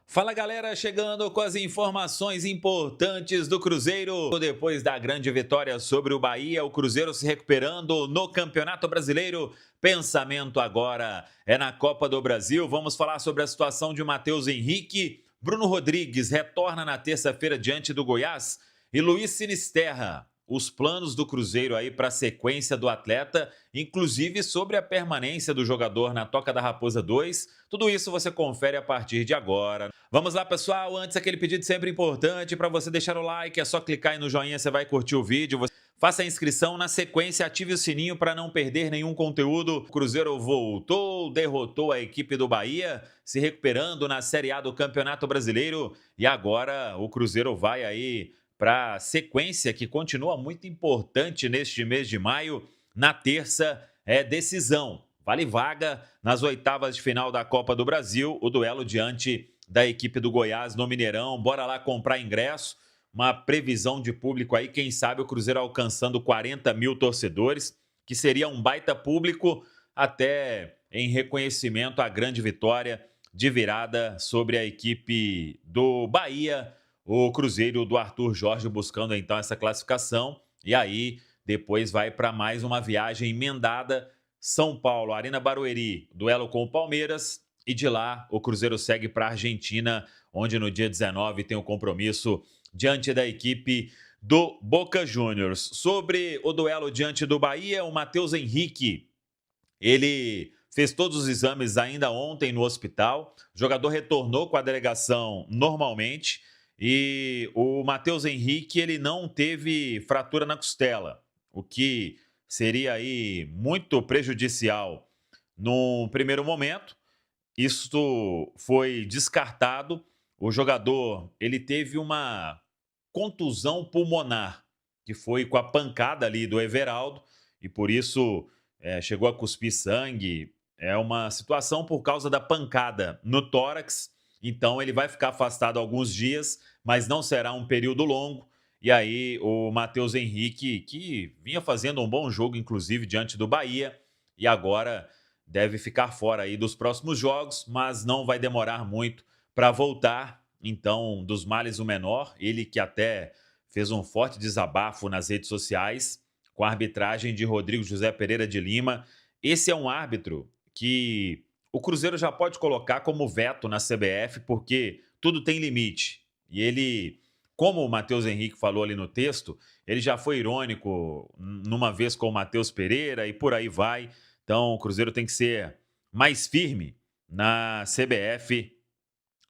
Fala galera, chegando com as informações importantes do Cruzeiro. Depois da grande vitória sobre o Bahia, o Cruzeiro se recuperando no Campeonato Brasileiro. Pensamento agora é na Copa do Brasil. Vamos falar sobre a situação de Matheus Henrique. Bruno Rodrigues retorna na terça-feira diante do Goiás e Luiz Sinisterra. Os planos do Cruzeiro aí para a sequência do atleta, inclusive sobre a permanência do jogador na Toca da Raposa 2. Tudo isso você confere a partir de agora. Vamos lá, pessoal. Antes, aquele pedido sempre importante para você deixar o like. É só clicar aí no joinha, você vai curtir o vídeo. Faça a inscrição, na sequência ative o sininho para não perder nenhum conteúdo. O Cruzeiro voltou, derrotou a equipe do Bahia, se recuperando na Série A do Campeonato Brasileiro. E agora o Cruzeiro vai aí para a sequência que continua muito importante neste mês de maio. Na terça é decisão. Vale vaga nas oitavas de final da Copa do Brasil, o duelo diante da equipe do Goiás no Mineirão. Bora lá comprar ingresso. Uma previsão de público aí, quem sabe o Cruzeiro alcançando 40 mil torcedores, que seria um baita público, até em reconhecimento à grande vitória de virada sobre a equipe do Bahia, o Cruzeiro do Arthur Jorge buscando então essa classificação. E aí depois vai para mais uma viagem emendada, São Paulo, Arena Barueri, duelo com o Palmeiras, e de lá o Cruzeiro segue para a Argentina, onde no dia 19 tem o compromisso diante da equipe do Boca Juniors. Sobre o duelo diante do Bahia, o Matheus Henrique, ele fez todos os exames ainda ontem no hospital. O jogador retornou com a delegação normalmente e o Matheus Henrique, ele não teve fratura na costela, o que seria aí muito prejudicial no primeiro momento. Isso foi descartado. O jogador, ele teve uma contusão pulmonar, que foi com a pancada ali do Everaldo, e por isso chegou a cuspir sangue. É uma situação por causa da pancada no tórax. Então ele vai ficar afastado alguns dias, mas não será um período longo. E aí o Matheus Henrique, que vinha fazendo um bom jogo, inclusive, diante do Bahia, e agora deve ficar fora aí dos próximos jogos, mas não vai demorar muito para voltar. Então, dos males o menor, ele que até fez um forte desabafo nas redes sociais com a arbitragem de Rodrigo José Pereira de Lima. Esse é um árbitro que o Cruzeiro já pode colocar como veto na CBF, porque tudo tem limite. E ele, como o Matheus Henrique falou ali no texto, ele já foi irônico numa vez com o Matheus Pereira e por aí vai. Então, o Cruzeiro tem que ser mais firme na CBF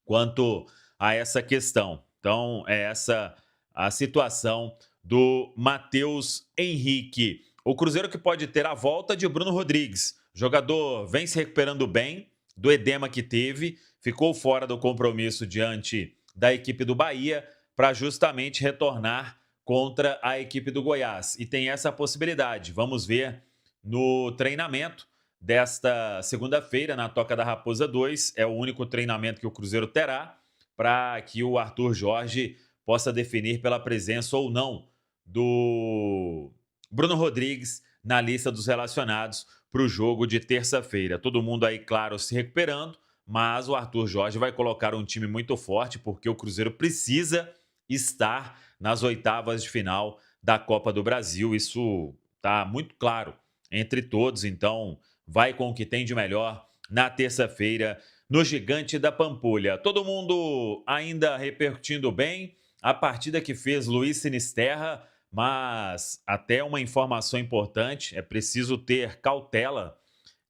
quanto a essa questão. Então, é essa a situação do Matheus Henrique. O Cruzeiro que pode ter a volta de Bruno Rodrigues. O jogador vem se recuperando bem do edema que teve, ficou fora do compromisso diante da equipe do Bahia para justamente retornar contra a equipe do Goiás. E tem essa possibilidade. Vamos ver no treinamento desta segunda-feira na Toca da Raposa 2. É o único treinamento que o Cruzeiro terá para que o Arthur Jorge possa definir pela presença ou não do Bruno Rodrigues na lista dos relacionados para o jogo de terça-feira. Todo mundo aí, claro, se recuperando, mas o Arthur Jorge vai colocar um time muito forte porque o Cruzeiro precisa estar nas oitavas de final da Copa do Brasil. Isso está muito claro entre todos, então vai com o que tem de melhor na terça-feira no Gigante da Pampulha. Todo mundo ainda repercutindo bem a partida que fez Luiz Sinisterra, mas até uma informação importante, é preciso ter cautela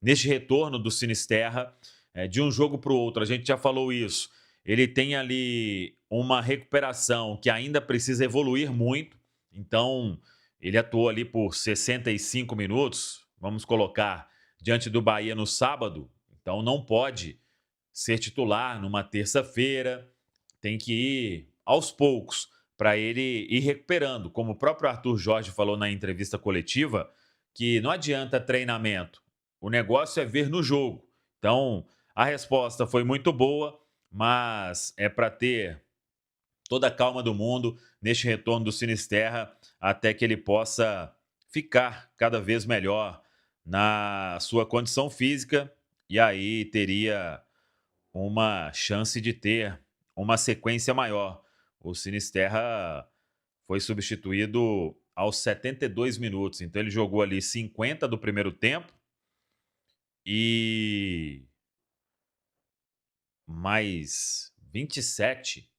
neste retorno do Sinisterra de um jogo para o outro. A gente já falou isso. Ele tem ali uma recuperação que ainda precisa evoluir muito, então ele atuou ali por 65 minutos, vamos colocar, diante do Bahia no sábado, então não pode ser titular numa terça-feira, tem que ir aos poucos para ele ir recuperando. Como o próprio Arthur Jorge falou na entrevista coletiva, que não adianta treinamento, o negócio é ver no jogo. Então, a resposta foi muito boa, mas é para ter toda a calma do mundo neste retorno do Sinisterra até que ele possa ficar cada vez melhor na sua condição física e aí teria uma chance de ter uma sequência maior. O Sinisterra foi substituído aos 72 minutos, então ele jogou ali 50 do primeiro tempo e mais 27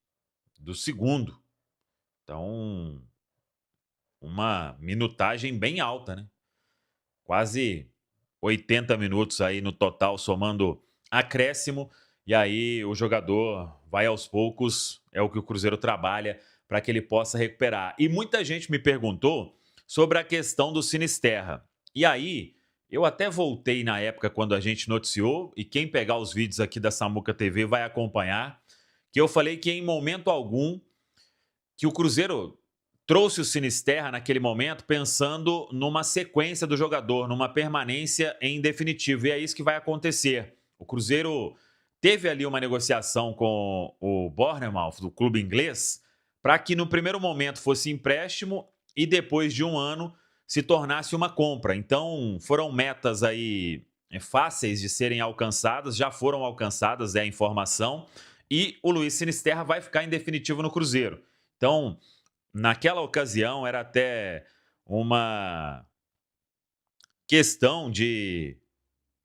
do segundo. Então, uma minutagem bem alta, né? Quase 80 minutos aí no total, somando acréscimo. E aí o jogador vai aos poucos, é o que o Cruzeiro trabalha para que ele possa recuperar. E muita gente me perguntou sobre a questão do Sinisterra. E aí, eu até voltei na época quando a gente noticiou, e quem pegar os vídeos aqui da Samuca TV vai acompanhar, que eu falei que em momento algum que o Cruzeiro trouxe o Sinisterra naquele momento pensando numa sequência do jogador, numa permanência em definitivo. E é isso que vai acontecer. O Cruzeiro teve ali uma negociação com o Bournemouth, do clube inglês, para que no primeiro momento fosse empréstimo e depois de um ano se tornasse uma compra. Então foram metas aí fáceis de serem alcançadas, já foram alcançadas, é a informação, e o Luiz Sinisterra vai ficar em definitivo no Cruzeiro. Então, naquela ocasião, era até uma questão de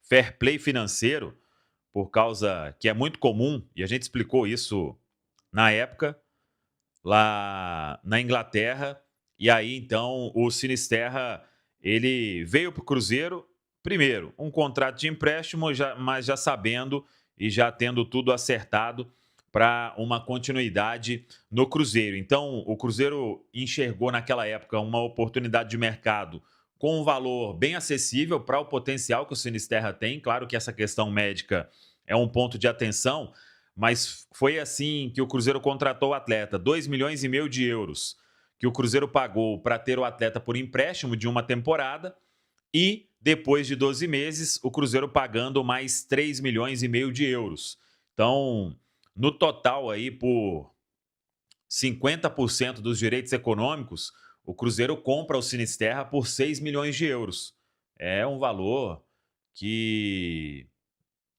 fair play financeiro, por causa que é muito comum, e a gente explicou isso na época, lá na Inglaterra, e aí então o Sinisterra, ele veio para o Cruzeiro, primeiro, um contrato de empréstimo, mas já sabendo e já tendo tudo acertado para uma continuidade no Cruzeiro. Então, o Cruzeiro enxergou naquela época uma oportunidade de mercado com um valor bem acessível para o potencial que o Sinisterra tem. Claro que essa questão médica é um ponto de atenção, mas foi assim que o Cruzeiro contratou o atleta, 2,5 milhões de euros, que o Cruzeiro pagou para ter o atleta por empréstimo de uma temporada, e depois de 12 meses, o Cruzeiro pagando mais 3,5 milhões de euros. Então, no total aí, por 50% dos direitos econômicos, o Cruzeiro compra o Sinisterra por 6 milhões de euros. É um valor que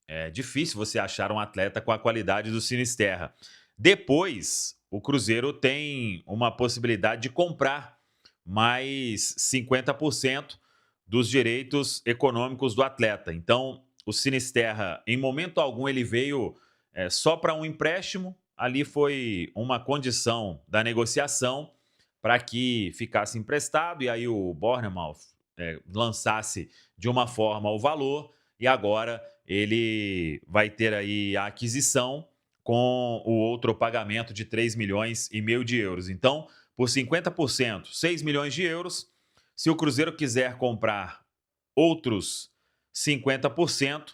é difícil você achar um atleta com a qualidade do Sinisterra. Depois, o Cruzeiro tem uma possibilidade de comprar mais 50% dos direitos econômicos do atleta. Então, o Sinisterra, em momento algum, ele veio só para um empréstimo. Ali foi uma condição da negociação para que ficasse emprestado, e aí o Bournemouth lançasse de uma forma o valor, e agora ele vai ter aí a aquisição com o outro pagamento de 3,5 milhões de euros. Então, por 50%, 6 milhões de euros. Se o Cruzeiro quiser comprar outros 50%,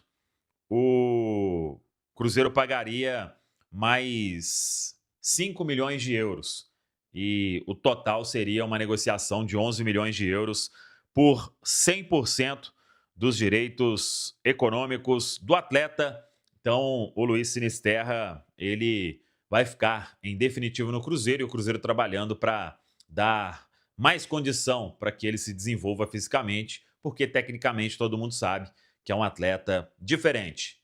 o Cruzeiro pagaria mais 5 milhões de euros. E o total seria uma negociação de 11 milhões de euros por 100% dos direitos econômicos do atleta. Então, o Luiz Sinisterra, ele vai ficar em definitivo no Cruzeiro, e o Cruzeiro trabalhando para dar mais condição para que ele se desenvolva fisicamente, porque tecnicamente todo mundo sabe que é um atleta diferente.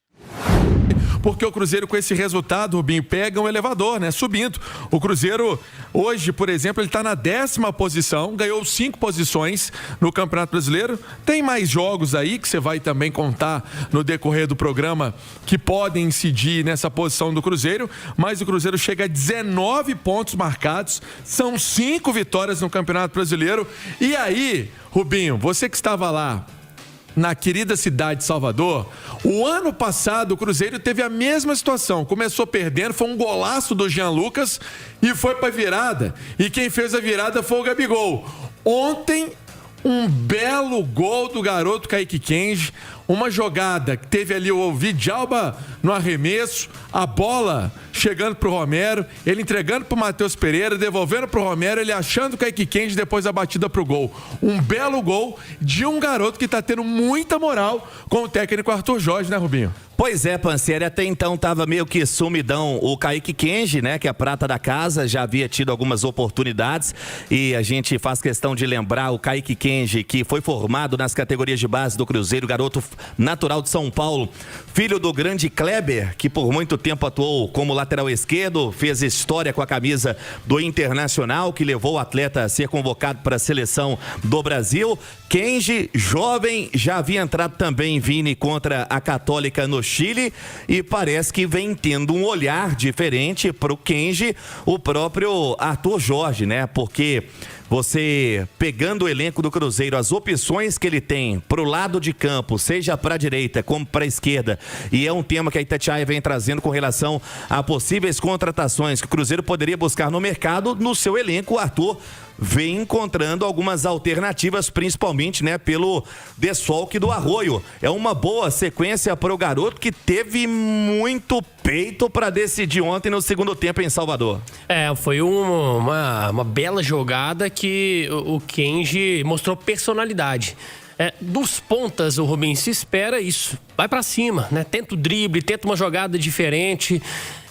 Porque o Cruzeiro, com esse resultado, Rubinho, pega um elevador, né? Subindo. O Cruzeiro, hoje, por exemplo, ele está na 10ª posição, ganhou 5 posições no Campeonato Brasileiro. Tem mais jogos aí que você vai também contar no decorrer do programa que podem incidir nessa posição do Cruzeiro, mas o Cruzeiro chega a 19 pontos marcados, são 5 vitórias no Campeonato Brasileiro. E aí, Rubinho, você que estava lá na querida cidade de Salvador, o ano passado o Cruzeiro teve a mesma situação, começou perdendo, foi um golaço do Jean Lucas e foi para virada, e quem fez a virada foi o Gabigol. Ontem, um belo gol do garoto Kaique Kenji, uma jogada que teve ali o Vidjalba no arremesso, a bola chegando pro Romero, ele entregando pro Matheus Pereira, devolvendo pro Romero, ele achando o Kaique Kenji, depois a batida pro gol. Um belo gol de um garoto que tá tendo muita moral com o técnico Arthur Jorge, né, Rubinho? Pois é, Pansieri, até então estava meio que sumidão o Kaique Kenji, né, que é a prata da casa, já havia tido algumas oportunidades e a gente faz questão de lembrar o Kaique Kenji, que foi formado nas categorias de base do Cruzeiro, garoto natural de São Paulo, filho do grande Kleber, que por muito tempo atuou como lateral esquerdo, fez história com a camisa do Internacional, que levou o atleta a ser convocado para a seleção do Brasil. Kenji, jovem, já havia entrado também, Vini, contra a Católica no Chile e parece que vem tendo um olhar diferente para o Kenji, o próprio Arthur Jorge, né? Porque você pegando o elenco do Cruzeiro, as opções que ele tem pro lado de campo, seja para a direita como para a esquerda, e é um tema que a Itatiaia vem trazendo com relação a possíveis contratações que o Cruzeiro poderia buscar no mercado, no seu elenco, o Arthur vem encontrando algumas alternativas, principalmente, né, pelo desfalque do Arroio. É uma boa sequência para o garoto que teve muito peito para decidir ontem no segundo tempo em Salvador. Foi uma bela jogada que o Kenji mostrou personalidade. Dos pontas, o Rubinho se espera isso. Vai para cima, né? Tenta o drible, tenta uma jogada diferente.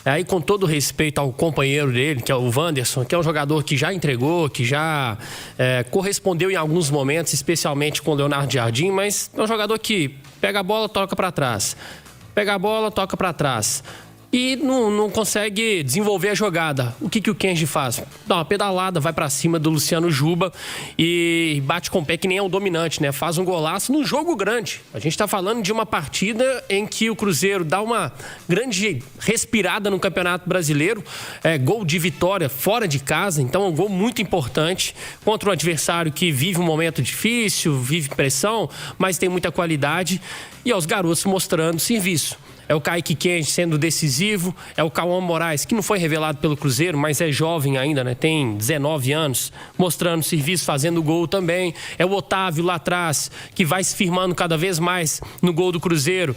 Aí, com todo respeito ao companheiro dele, que é o Wanderson, que é um jogador que já entregou, que já correspondeu em alguns momentos, especialmente com o Leonardo Jardim, mas é um jogador que pega a bola, toca para trás. Pega a bola, toca para trás. E não consegue desenvolver a jogada. O que o Kenji faz? Dá uma pedalada, vai pra cima do Luciano Juba e bate com o pé, que nem é o dominante, né? Faz um golaço num jogo grande. A gente tá falando de uma partida em que o Cruzeiro dá uma grande respirada no Campeonato Brasileiro. Gol de vitória fora de casa, então é um gol muito importante contra um adversário que vive um momento difícil, vive pressão, mas tem muita qualidade. E aos garotos mostrando serviço. É o Kaique Kenji sendo decisivo, é o Cauã Moraes, que não foi revelado pelo Cruzeiro, mas é jovem ainda, né? Tem 19 anos, mostrando serviço, fazendo gol também. É o Otávio lá atrás, que vai se firmando cada vez mais no gol do Cruzeiro,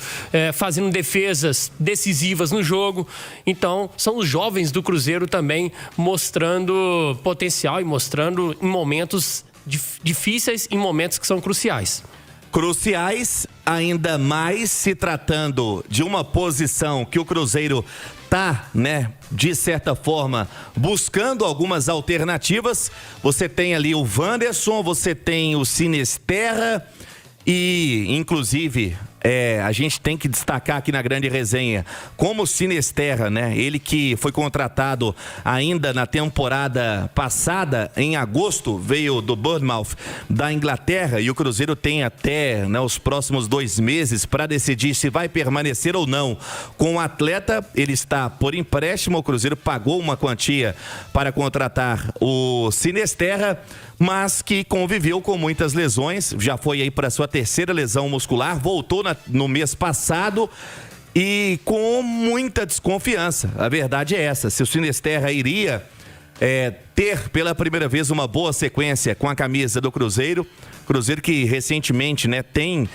fazendo defesas decisivas no jogo. Então, são os jovens do Cruzeiro também mostrando potencial e mostrando em momentos difíceis, em momentos que são cruciais. Cruciais, ainda mais se tratando de uma posição que o Cruzeiro tá, né, de certa forma, buscando algumas alternativas. Você tem ali o Wanderson, você tem o Sinisterra e, inclusive, a gente tem que destacar aqui na grande resenha como o Sinisterra, né? Ele que foi contratado ainda na temporada passada, em agosto, veio do Bournemouth da Inglaterra e o Cruzeiro tem até, né, os próximos 2 meses para decidir se vai permanecer ou não com o atleta. Ele está por empréstimo, o Cruzeiro pagou uma quantia para contratar o Sinisterra, mas que conviveu com muitas lesões, já foi aí para sua 3ª lesão muscular, voltou no mês passado e com muita desconfiança. A verdade é essa, se o Sinisterra iria ter pela primeira vez uma boa sequência com a camisa do Cruzeiro que recentemente, né, tem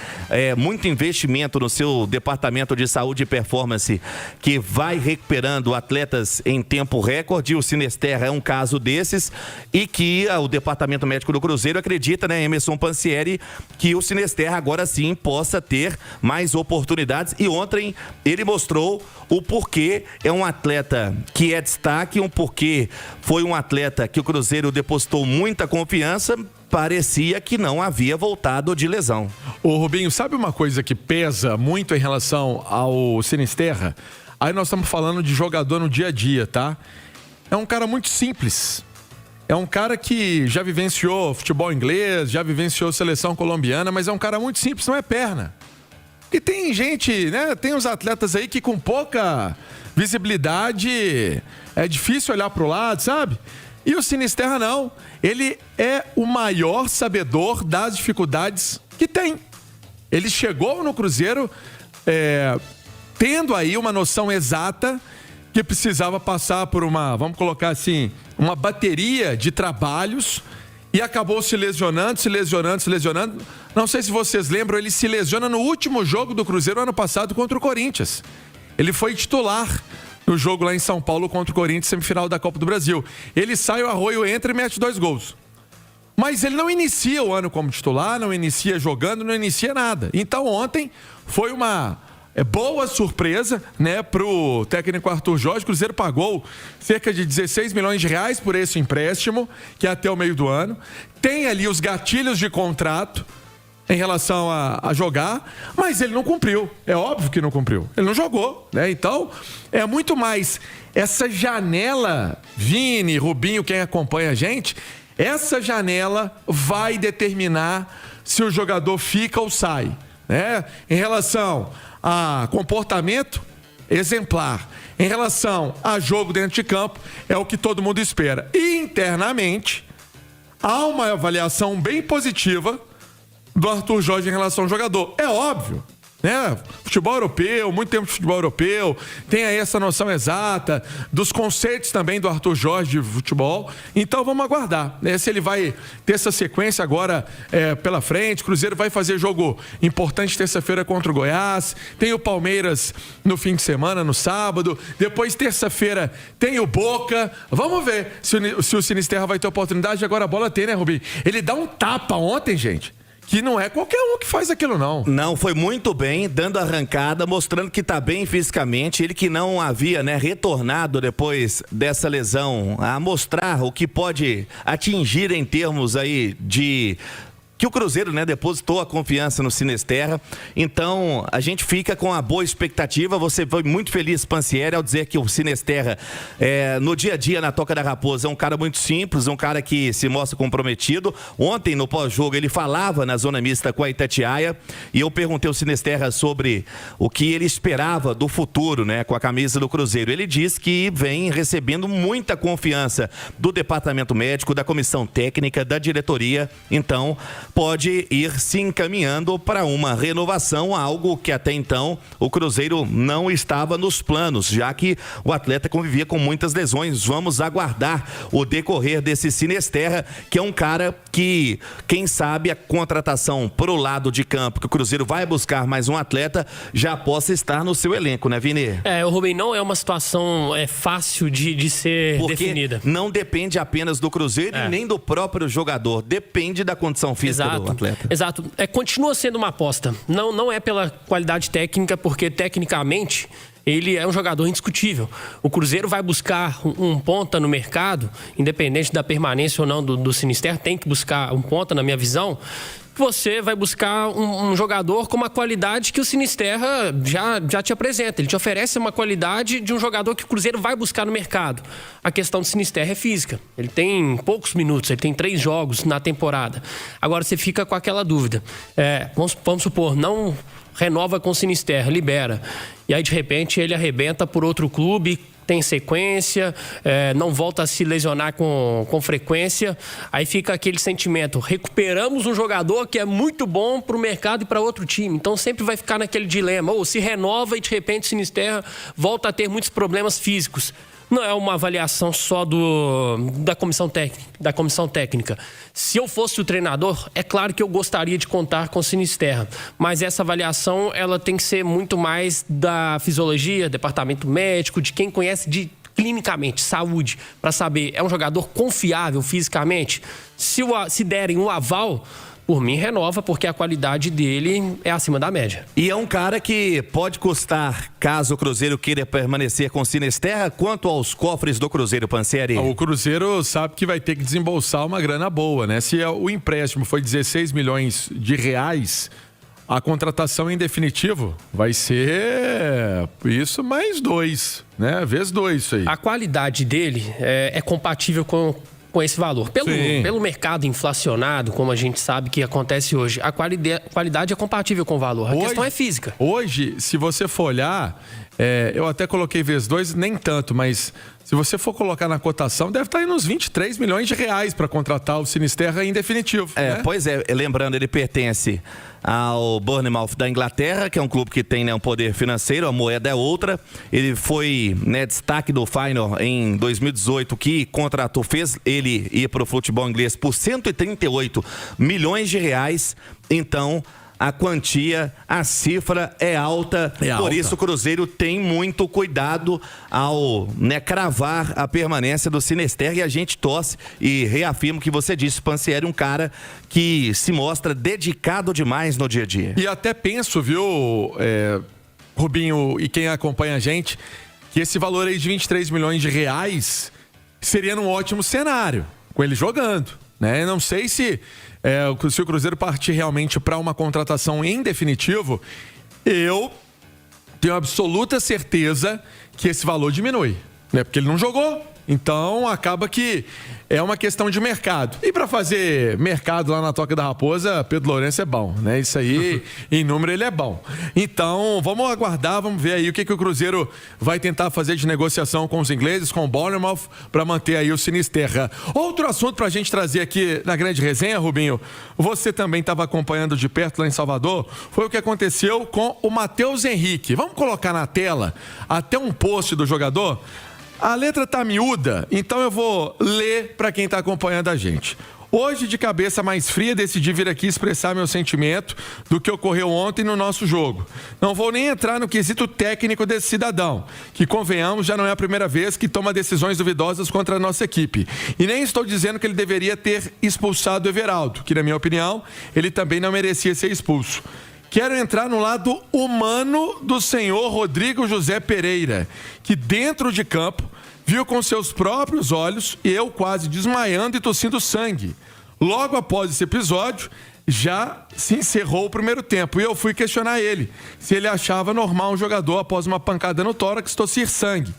muito investimento no seu departamento de saúde e performance, que vai recuperando atletas em tempo recorde. O Sinisterra é um caso desses e que o departamento médico do Cruzeiro acredita, né, Emerson Pansieri, que o Sinisterra agora sim possa ter mais oportunidades. E ontem ele mostrou o porquê é um atleta que é destaque, um porquê foi um atleta que o Cruzeiro depositou muita confiança. Parecia que não havia voltado de lesão. Ô Rubinho, sabe uma coisa que pesa muito em relação ao Sinisterra? Aí nós estamos falando de jogador no dia a dia, tá? É um cara muito simples. É um cara que já vivenciou futebol inglês, já vivenciou seleção colombiana, mas é um cara muito simples, não é perna. E tem gente, né? Tem uns atletas aí que com pouca visibilidade é difícil olhar pro lado, sabe? E o Sinisterra não. Ele é o maior sabedor das dificuldades que tem. Ele chegou no Cruzeiro tendo aí uma noção exata que precisava passar por vamos colocar assim, uma bateria de trabalhos e acabou se lesionando. Não sei se vocês lembram, ele se lesiona no último jogo do Cruzeiro ano passado contra o Corinthians. Ele foi titular no jogo lá em São Paulo contra o Corinthians, semifinal da Copa do Brasil. Ele sai, o Arroio entra e mete 2 gols. Mas ele não inicia o ano como titular, não inicia jogando, não inicia nada. Então ontem foi uma boa surpresa, né, pro técnico Arthur Jorge. O Cruzeiro pagou cerca de 16 milhões de reais por esse empréstimo, que é até o meio do ano. Tem ali os gatilhos de contrato em relação a jogar, mas ele não cumpriu. É óbvio que não cumpriu. Ele não jogou, né? Então, é muito mais essa janela, Vini, Rubinho, quem acompanha a gente, essa janela vai determinar se o jogador fica ou sai, né? Em relação a comportamento, exemplar. Em relação a jogo dentro de campo, é o que todo mundo espera. E internamente, há uma avaliação bem positiva do Arthur Jorge em relação ao jogador. É óbvio, né? Futebol europeu, muito tempo de futebol europeu, tem aí essa noção exata dos conceitos também do Arthur Jorge de futebol. Então vamos aguardar, né? Se ele vai ter essa sequência agora pela frente. O Cruzeiro vai fazer jogo importante terça-feira contra o Goiás, tem o Palmeiras no fim de semana, no sábado, depois terça-feira tem o Boca. Vamos ver se o Sinisterra vai ter oportunidade. Agora a bola tem, né, Rubinho? Ele dá um tapa ontem, gente, que não é qualquer um que faz aquilo, não. Não, foi muito bem, dando arrancada, mostrando que tá bem fisicamente. Ele que não havia, né, retornado depois dessa lesão, a mostrar o que pode atingir em termos aí de... que o Cruzeiro, né, depositou a confiança no Sinisterra. Então, a gente fica com a boa expectativa. Você foi muito feliz, Pansieri, ao dizer que o Sinisterra, no dia a dia, na Toca da Raposa, é um cara muito simples, um cara que se mostra comprometido. Ontem, no pós-jogo, ele falava na zona mista com a Itatiaia, e eu perguntei ao Sinisterra sobre o que ele esperava do futuro, né, com a camisa do Cruzeiro. Ele disse que vem recebendo muita confiança do departamento médico, da comissão técnica, da diretoria. Então, pode ir se encaminhando para uma renovação, algo que até então o Cruzeiro não estava nos planos, já que o atleta convivia com muitas lesões. Vamos aguardar o decorrer desse Sinisterra, que é um cara que, quem sabe, a contratação pro lado de campo, que o Cruzeiro vai buscar mais um atleta, já possa estar no seu elenco, né, Vini? O Rubem, não é uma situação fácil de ser definida. Não depende apenas do Cruzeiro e nem do próprio jogador, depende da condição física do atleta. Exato. Continua sendo uma aposta. Não é pela qualidade técnica, porque tecnicamente ele é um jogador indiscutível. O Cruzeiro vai buscar um ponta no mercado, independente da permanência ou não do Sinisterra, tem que buscar um ponta, na minha visão. Você vai buscar um jogador com uma qualidade que o Sinisterra já te apresenta. Ele te oferece uma qualidade de um jogador que o Cruzeiro vai buscar no mercado. A questão do Sinisterra é física. Ele tem poucos minutos, ele tem 3 jogos na temporada. Agora você fica com aquela dúvida. Vamos supor, não renova com o Sinisterra, libera. E aí, de repente, ele arrebenta por outro clube, tem sequência, não volta a se lesionar com frequência. Aí fica aquele sentimento, recuperamos um jogador que é muito bom para o mercado e para outro time. Então sempre vai ficar naquele dilema, ou se renova e de repente o Sinisterra volta a ter muitos problemas físicos. Não é uma avaliação só da comissão técnica. Se eu fosse o treinador, é claro que eu gostaria de contar com o Sinisterra, mas essa avaliação ela tem que ser muito mais da fisiologia, departamento médico, de quem conhece clinicamente, saúde, para saber, é um jogador confiável fisicamente? Se derem um aval, por mim, renova, porque a qualidade dele é acima da média. E é um cara que pode custar, caso o Cruzeiro queira permanecer com o Sinisterra, quanto aos cofres do Cruzeiro, Pansieri? O Cruzeiro sabe que vai ter que desembolsar uma grana boa, né? Se o empréstimo foi 16 milhões de reais, a contratação em definitivo vai ser isso mais 2, né? Vezes 2 isso aí. A qualidade dele é compatível com esse valor. Pelo mercado inflacionado, como a gente sabe que acontece hoje, a qualidade é compatível com o valor. A questão é física. Hoje, se você for olhar, eu até coloquei vezes 2, nem tanto, mas se você for colocar na cotação, deve estar aí nos 23 milhões de reais para contratar o Sinisterra em definitivo. Né? Pois é, lembrando, ele pertence ao Bournemouth da Inglaterra, que é um clube que tem, né, um poder financeiro, a moeda é outra. Ele foi, né, destaque do Feyenoord em 2018, que fez ele ir para o futebol inglês por 138 milhões de reais. Então, a quantia, a cifra é alta. Por isso o Cruzeiro tem muito cuidado ao, né, cravar a permanência do Sinisterra, e a gente torce e reafirma o que você disse, Pansieri, um cara que se mostra dedicado demais no dia a dia. E até penso, viu, Rubinho e quem acompanha a gente, que esse valor aí de 23 milhões de reais seria num ótimo cenário, com ele jogando, né? Eu não sei se o Cruzeiro partir realmente para uma contratação em definitivo, eu tenho absoluta certeza que esse valor diminui, né? Porque ele não jogou. Então, acaba que é uma questão de mercado. E para fazer mercado lá na Toca da Raposa, Pedro Lourenço é bom, né? Isso aí, em número, ele é bom. Então, vamos aguardar, vamos ver aí o que o Cruzeiro vai tentar fazer de negociação com os ingleses, com o Bournemouth, para manter aí o Sinisterra. Outro assunto para a gente trazer aqui na grande resenha, Rubinho, você também estava acompanhando de perto lá em Salvador, foi o que aconteceu com o Matheus Henrique. Vamos colocar na tela até um post do jogador? A letra tá miúda, então eu vou ler para quem tá acompanhando a gente. Hoje, de cabeça mais fria, decidi vir aqui expressar meu sentimento do que ocorreu ontem no nosso jogo. Não vou nem entrar no quesito técnico desse cidadão, que, convenhamos, já não é a primeira vez que toma decisões duvidosas contra a nossa equipe. E nem estou dizendo que ele deveria ter expulsado o Everaldo, que, na minha opinião, ele também não merecia ser expulso. Quero entrar no lado humano do senhor Rodrigo José Pereira, que dentro de campo viu com seus próprios olhos eu quase desmaiando e tossindo sangue. Logo após esse episódio, já se encerrou o primeiro tempo e eu fui questionar ele se ele achava normal um jogador após uma pancada no tórax tossir sangue.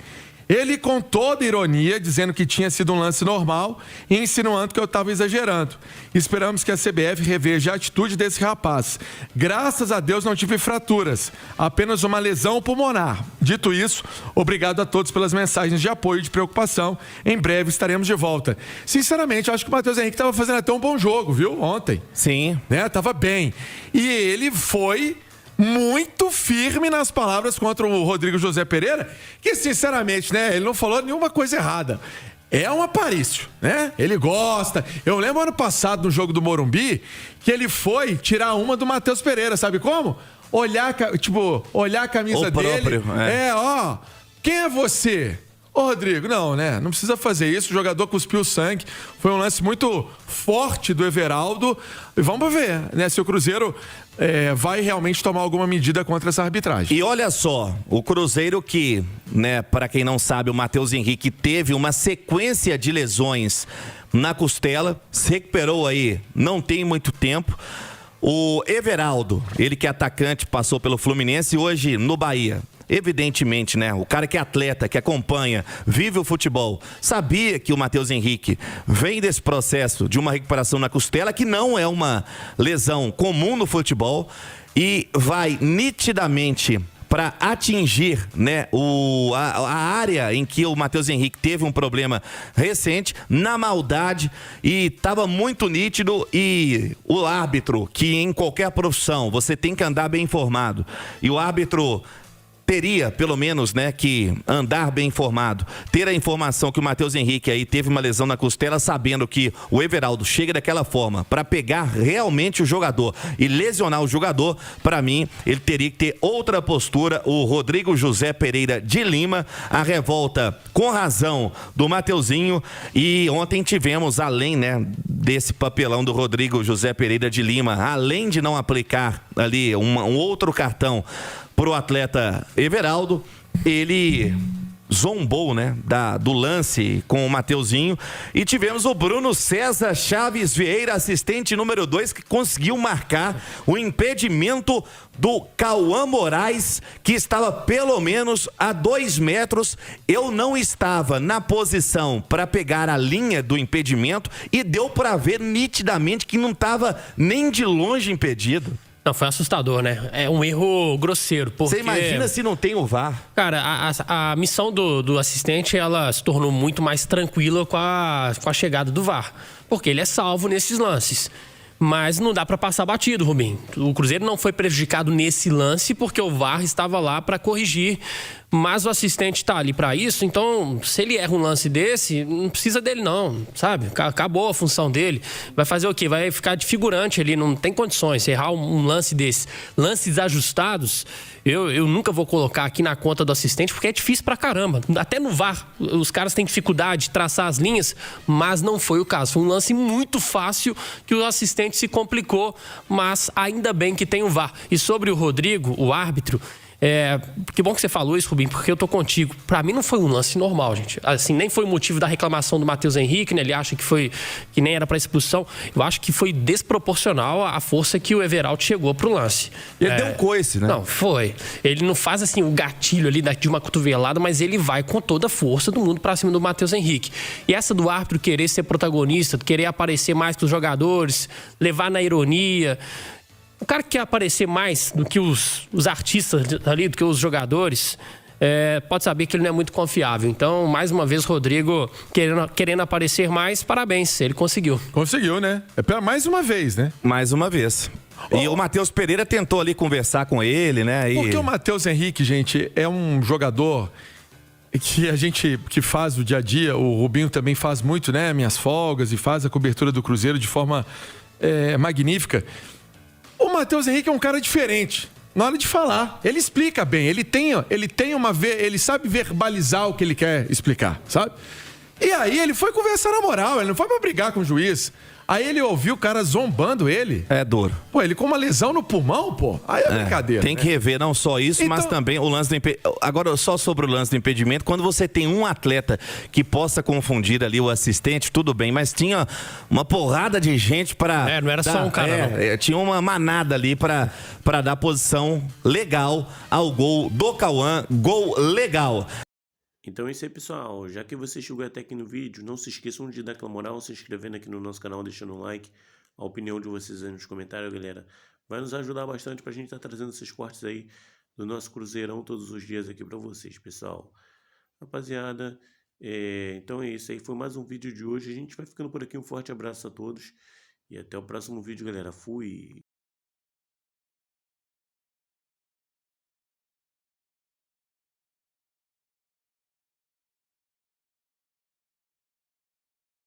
Ele, com toda ironia, dizendo que tinha sido um lance normal e insinuando que eu estava exagerando. Esperamos que a CBF reveja a atitude desse rapaz. Graças a Deus não tive fraturas, apenas uma lesão pulmonar. Dito isso, obrigado a todos pelas mensagens de apoio e de preocupação. Em breve estaremos de volta. Sinceramente, eu acho que o Matheus Henrique estava fazendo até um bom jogo, viu? Ontem. Sim. Né? Tava bem. E ele foi muito firme nas palavras contra o Rodrigo José Pereira, que sinceramente, né, ele não falou nenhuma coisa errada. É um aparício, né? Ele gosta. Eu lembro ano passado, no jogo do Morumbi, que ele foi tirar uma do Matheus Pereira, sabe como? Olhar a camisa dele. Quem é você? Ô, Rodrigo, não, né? Não precisa fazer isso. O jogador cuspiu sangue. Foi um lance muito forte do Everaldo. E vamos ver, né? Se o Cruzeiro vai realmente tomar alguma medida contra essa arbitragem. E olha só, o Cruzeiro que, né, para quem não sabe, o Matheus Henrique teve uma sequência de lesões na costela. Se recuperou aí, não tem muito tempo. O Everaldo, ele que é atacante, passou pelo Fluminense e hoje no Bahia. Evidentemente, né? O cara que é atleta, que acompanha, vive o futebol, sabia que o Matheus Henrique vem desse processo de uma recuperação na costela, que não é uma lesão comum no futebol, e vai nitidamente para atingir, né, a área em que o Matheus Henrique teve um problema recente, na maldade, e estava muito nítido. E o árbitro, que em qualquer profissão você tem que andar bem informado, e o árbitro teria, pelo menos, né, que andar bem informado, ter a informação que o Matheus Henrique aí teve uma lesão na costela, sabendo que o Everaldo chega daquela forma para pegar realmente o jogador e lesionar o jogador. Para mim, ele teria que ter outra postura. O Rodrigo José Pereira de Lima, a revolta com razão do Mateuzinho. E ontem tivemos, além, né, desse papelão do Rodrigo José Pereira de Lima, além de não aplicar ali um outro cartão para o atleta Everaldo, ele zombou, né, do lance com o Mateuzinho. E tivemos o Bruno César Chaves Vieira, assistente número 2, que conseguiu marcar o impedimento do Cauã Moraes, que estava pelo menos a 2 metros. Eu não estava na posição para pegar a linha do impedimento e deu para ver nitidamente que não estava nem de longe impedido. Não, foi assustador, né? É um erro grosseiro. Porque... Você imagina se não tem o VAR? Cara, a missão do assistente, ela se tornou muito mais tranquila com a chegada do VAR. Porque ele é salvo nesses lances. Mas não dá para passar batido, Rubinho. O Cruzeiro não foi prejudicado nesse lance porque o VAR estava lá para corrigir. Mas o assistente está ali para isso, então se ele erra um lance desse, não precisa dele não, sabe? Acabou a função dele. Vai fazer o quê? Vai ficar de figurante ali, não tem condições. Se errar um lance desse, lances ajustados, eu nunca vou colocar aqui na conta do assistente, porque é difícil pra caramba. Até no VAR, os caras têm dificuldade de traçar as linhas, mas não foi o caso. Foi um lance muito fácil que o assistente se complicou, mas ainda bem que tem o VAR. E sobre o Rodrigo, o árbitro, Que bom que você falou isso, Rubinho, porque eu tô contigo. Pra mim não foi um lance normal, gente. Assim, nem foi o motivo da reclamação do Matheus Henrique, né? Ele acha que nem era pra expulsão. Eu acho que foi desproporcional a força que o Everaldo chegou pro lance. Ele deu um coice, né? Não, foi. Ele não faz assim o gatilho ali de uma cotovelada, mas ele vai com toda a força do mundo pra cima do Matheus Henrique. E essa do árbitro querer ser protagonista, querer aparecer mais pros jogadores, levar na ironia. O cara que quer aparecer mais do que os artistas ali, do que os jogadores, pode saber que ele não é muito confiável. Então, mais uma vez, Rodrigo querendo aparecer mais, parabéns, ele conseguiu. Conseguiu, né? Mais uma vez, né? Mais uma vez. E o Matheus Pereira tentou ali conversar com ele, né? Porque o Matheus Henrique, gente, é um jogador que a gente que faz o dia a dia, o Rubinho também faz muito, né? Minhas folgas e faz a cobertura do Cruzeiro de forma magnífica. O Matheus Henrique é um cara diferente. Na hora de falar, ele explica bem, ele sabe verbalizar o que ele quer explicar, sabe? E aí ele foi conversar na moral, ele não foi pra brigar com o juiz. Aí ele ouviu o cara zombando ele. É duro. Pô, ele com uma lesão no pulmão, pô. Aí é brincadeira. Tem que rever não só isso, mas também o lance do impedimento. Agora, só sobre o lance do impedimento, quando você tem um atleta que possa confundir ali o assistente, tudo bem, mas tinha uma porrada de gente para... não era só um cara, não. Tinha uma manada ali para dar posição legal ao gol do Cauã, gol legal. Então é isso aí, pessoal. Já que você chegou até aqui no vídeo, não se esqueçam de dar aquela moral, se inscrevendo aqui no nosso canal, deixando um like. A opinião de vocês aí nos comentários, galera, vai nos ajudar bastante pra gente estar trazendo esses cortes aí do nosso Cruzeirão todos os dias aqui pra vocês, pessoal. Rapaziada, então é isso aí. Foi mais um vídeo de hoje. A gente vai ficando por aqui. Um forte abraço a todos e até o próximo vídeo, galera. Fui!